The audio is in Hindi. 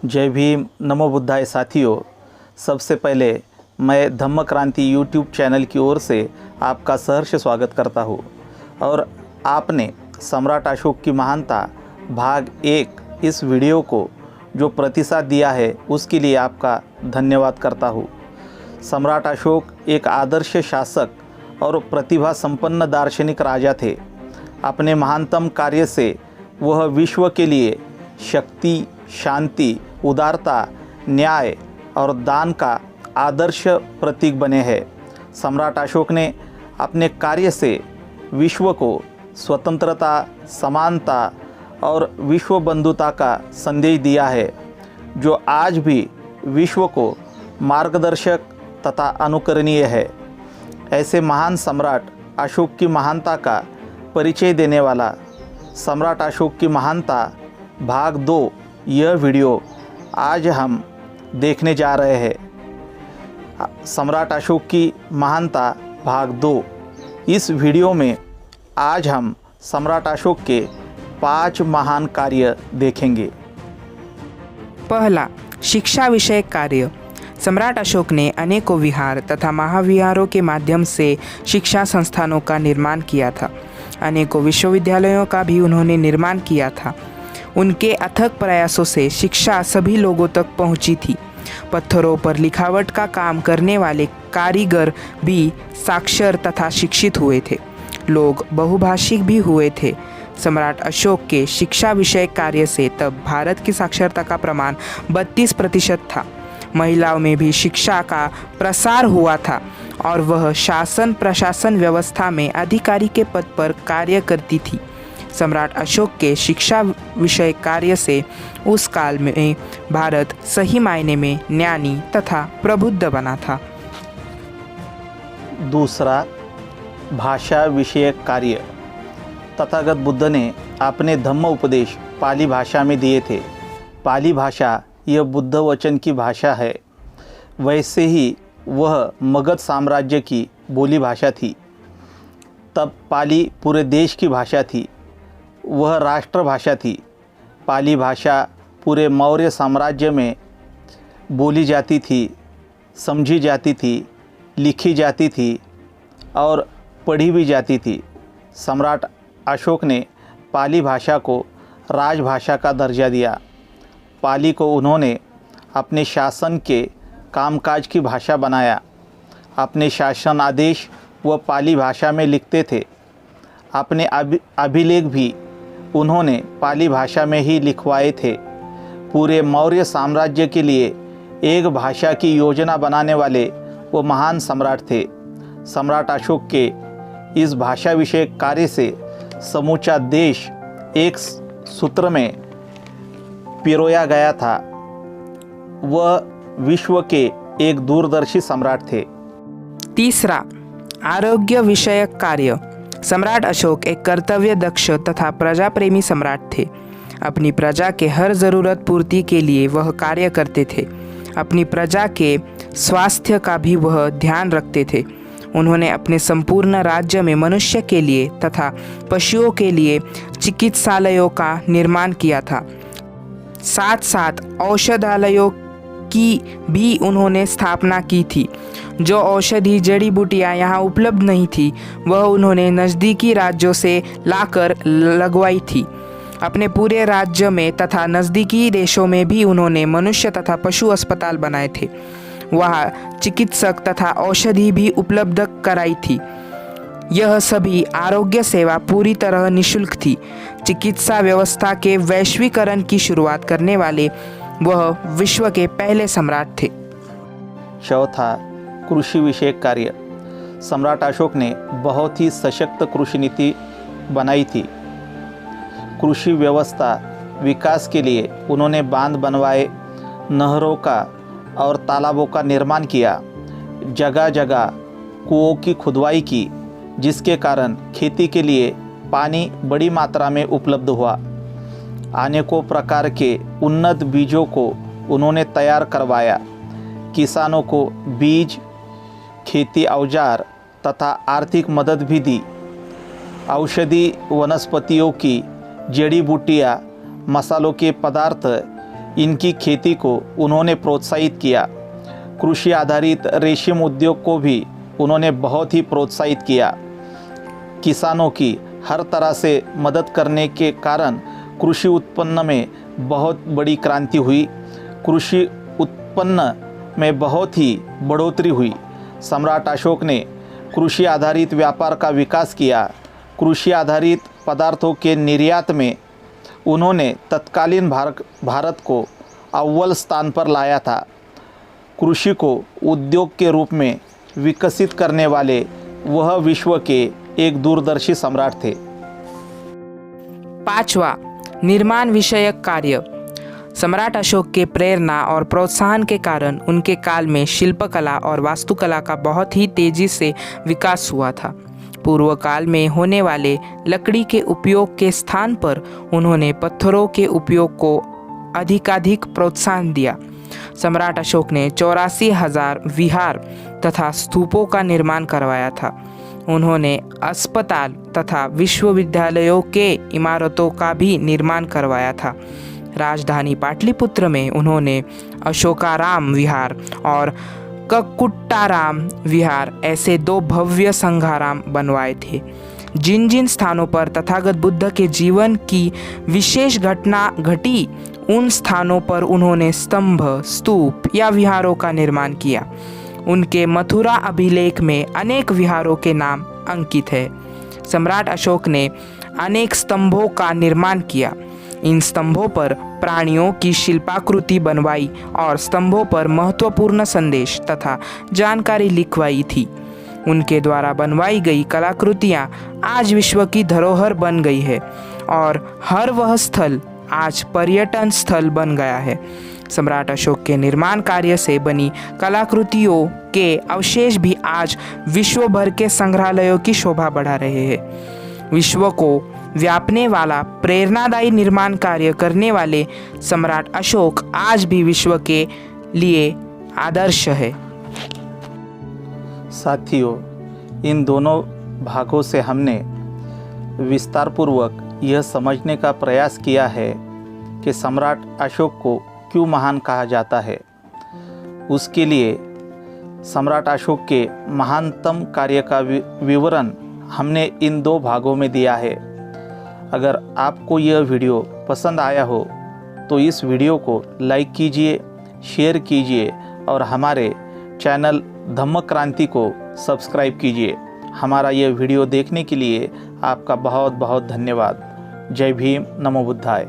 जय भीम, नमो बुद्धाय साथियों। सबसे पहले मैं धम्म क्रांति यूट्यूब चैनल की ओर से आपका सहर्ष स्वागत करता हूँ और आपने सम्राट अशोक की महानता भाग 1 इस वीडियो को जो प्रतिसाद दिया है उसके लिए आपका धन्यवाद करता हूँ। सम्राट अशोक एक आदर्श शासक और प्रतिभा संपन्न दार्शनिक राजा थे। अपने महानतम कार्य से वह विश्व के लिए शक्ति, शांति, उदारता, न्याय और दान का आदर्श प्रतीक बने हैं। सम्राट अशोक ने अपने कार्य से विश्व को स्वतंत्रता, समानता और विश्व बंधुता का संदेश दिया है, जो आज भी विश्व को मार्गदर्शक तथा अनुकरणीय है। ऐसे महान सम्राट अशोक की महानता का परिचय देने वाला सम्राट अशोक की महानता भाग 2 यह वीडियो आज हम देखने जा रहे हैं। सम्राट अशोक की महानता भाग 2। इस वीडियो में आज हम सम्राट अशोक के 5 महान कार्य देखेंगे। पहला, शिक्षा विषयक कार्य। सम्राट अशोक ने अनेकों विहार तथा महाविहारों के माध्यम से शिक्षा संस्थानों का निर्माण किया था। अनेकों विश्वविद्यालयों का भी उन्होंने निर्माण किया था। उनके अथक प्रयासों से शिक्षा सभी लोगों तक पहुंची थी। पत्थरों पर लिखावट का काम करने वाले कारीगर भी साक्षर तथा शिक्षित हुए थे। लोग बहुभाषिक भी हुए थे। सम्राट अशोक के शिक्षा विषयक कार्य से तब भारत की साक्षरता का प्रमाण 32% था। महिलाओं में भी शिक्षा का प्रसार हुआ था और वह शासन प्रशासन व्यवस्था में अधिकारी के पद पर कार्य करती थी। सम्राट अशोक के शिक्षा विषय कार्य से उस काल में भारत सही मायने में ज्ञानी तथा प्रबुद्ध बना था। दूसरा, भाषा विषयक कार्य। तथागत बुद्ध ने अपने धम्म उपदेश पाली भाषा में दिए थे। पाली भाषा यह बुद्ध वचन की भाषा है। वैसे ही वह मगध साम्राज्य की बोली भाषा थी। तब पाली पूरे देश की भाषा थी। वह राष्ट्रभाषा थी। पाली भाषा पूरे मौर्य साम्राज्य में बोली जाती थी, समझी जाती थी, लिखी जाती थी और पढ़ी भी जाती थी। सम्राट अशोक ने पाली भाषा को राजभाषा का दर्जा दिया। पाली को उन्होंने अपने शासन के कामकाज की भाषा बनाया। अपने शासन आदेश वह पाली भाषा में लिखते थे। अपने अभिलेख भी उन्होंने पाली भाषा में ही लिखवाए थे। पूरे मौर्य साम्राज्य के लिए एक भाषा की योजना बनाने वाले वो महान सम्राट थे। सम्राट अशोक के इस भाषा विषयक कार्य से समूचा देश एक सूत्र में पिरोया गया था। वह विश्व के एक दूरदर्शी सम्राट थे। तीसरा, आरोग्य विषयक कार्य। सम्राट अशोक एक कर्तव्य दक्ष तथा प्रजा प्रेमी सम्राट थे। अपनी प्रजा के हर ज़रूरत पूर्ति के लिए वह कार्य करते थे। अपनी प्रजा के स्वास्थ्य का भी वह ध्यान रखते थे। उन्होंने अपने संपूर्ण राज्य में मनुष्य के लिए तथा पशुओं के लिए चिकित्सालयों का निर्माण किया था। साथ साथ औषधालयों की भी उन्होंने स्थापना की थी। जो औषधि जड़ी बूटियाँ यहाँ उपलब्ध नहीं थी वह उन्होंने नज़दीकी राज्यों से लाकर लगवाई थी। अपने पूरे राज्य में तथा नज़दीकी देशों में भी उन्होंने मनुष्य तथा पशु अस्पताल बनाए थे। वहाँ चिकित्सक तथा औषधि भी उपलब्ध कराई थी। यह सभी आरोग्य सेवा पूरी तरह निःशुल्क थी। चिकित्सा व्यवस्था के वैश्वीकरण की शुरुआत करने वाले वह विश्व के पहले सम्राट थे। चौथा, कृषि विषयक कार्य। सम्राट अशोक ने बहुत ही सशक्त कृषि नीति बनाई थी। कृषि व्यवस्था विकास के लिए उन्होंने बांध बनवाए, नहरों का और तालाबों का निर्माण किया। जगह जगह कुओं की खुदवाई की, जिसके कारण खेती के लिए पानी बड़ी मात्रा में उपलब्ध हुआ। अनेकों प्रकार के उन्नत बीजों को उन्होंने तैयार करवाया। किसानों को बीज, खेती औजार तथा आर्थिक मदद भी दी। औषधि वनस्पतियों की जड़ी बूटियाँ, मसालों के पदार्थ इनकी खेती को उन्होंने प्रोत्साहित किया। कृषि आधारित रेशम उद्योग को भी उन्होंने बहुत ही प्रोत्साहित किया। किसानों की हर तरह से मदद करने के कारण कृषि उत्पन्न में बहुत बड़ी क्रांति हुई। कृषि उत्पन्न में बहुत ही बढ़ोतरी हुई। सम्राट अशोक ने कृषि आधारित व्यापार का विकास किया। कृषि आधारित पदार्थों के निर्यात में उन्होंने तत्कालीन भारत को अव्वल स्थान पर लाया था। कृषि को उद्योग के रूप में विकसित करने वाले वह विश्व के एक दूरदर्शी सम्राट थे। 5वां, निर्माण विषयक कार्य। सम्राट अशोक के प्रेरणा और प्रोत्साहन के कारण उनके काल में शिल्पकला और वास्तुकला का बहुत ही तेजी से विकास हुआ था। पूर्व काल में होने वाले लकड़ी के उपयोग के स्थान पर उन्होंने पत्थरों के उपयोग को अधिकाधिक प्रोत्साहन दिया। सम्राट अशोक ने 84,000 विहार तथा स्तूपों का निर्माण करवाया था। उन्होंने अस्पताल तथा विश्वविद्यालयों के इमारतों का भी निर्माण करवाया था। राजधानी पाटलिपुत्र में उन्होंने अशोकाराम विहार और ककुट्टाराम विहार ऐसे 2 भव्य संघाराम बनवाए थे। जिन जिन स्थानों पर तथागत बुद्ध के जीवन की विशेष घटना घटी, उन स्थानों पर उन्होंने स्तंभ, स्तूप या विहारों का निर्माण किया। उनके मथुरा अभिलेख में अनेक विहारों के नाम अंकित है। सम्राट अशोक ने अनेक स्तंभों का निर्माण किया। इन स्तंभों पर प्राणियों की शिल्पाकृति बनवाई और स्तंभों पर महत्वपूर्ण संदेश तथा जानकारी लिखवाई थी। उनके द्वारा बनवाई गई कलाकृतियाँ आज विश्व की धरोहर बन गई है और हर वह स्थल आज पर्यटन स्थल बन गया है। सम्राट अशोक के निर्माण कार्य से बनी कलाकृतियों के अवशेष भी आज विश्व भर के संग्रहालयों की शोभा बढ़ा रहे हैं। विश्व को व्यापने वाला प्रेरणादायी निर्माण कार्य करने वाले सम्राट अशोक आज भी विश्व के लिए आदर्श है। साथियों, इन दोनों भागों से हमने विस्तारपूर्वक यह समझने का प्रयास किया है कि सम्राट अशोक को क्यों महान कहा जाता है। उसके लिए सम्राट अशोक के महानतम कार्य का विवरण हमने इन 2 भागों में दिया है। अगर आपको यह वीडियो पसंद आया हो तो इस वीडियो को लाइक कीजिए, शेयर कीजिए और हमारे चैनल धम्म क्रांति को सब्सक्राइब कीजिए। हमारा यह वीडियो देखने के लिए आपका बहुत बहुत धन्यवाद। जय भीम, नमो बुद्धाय।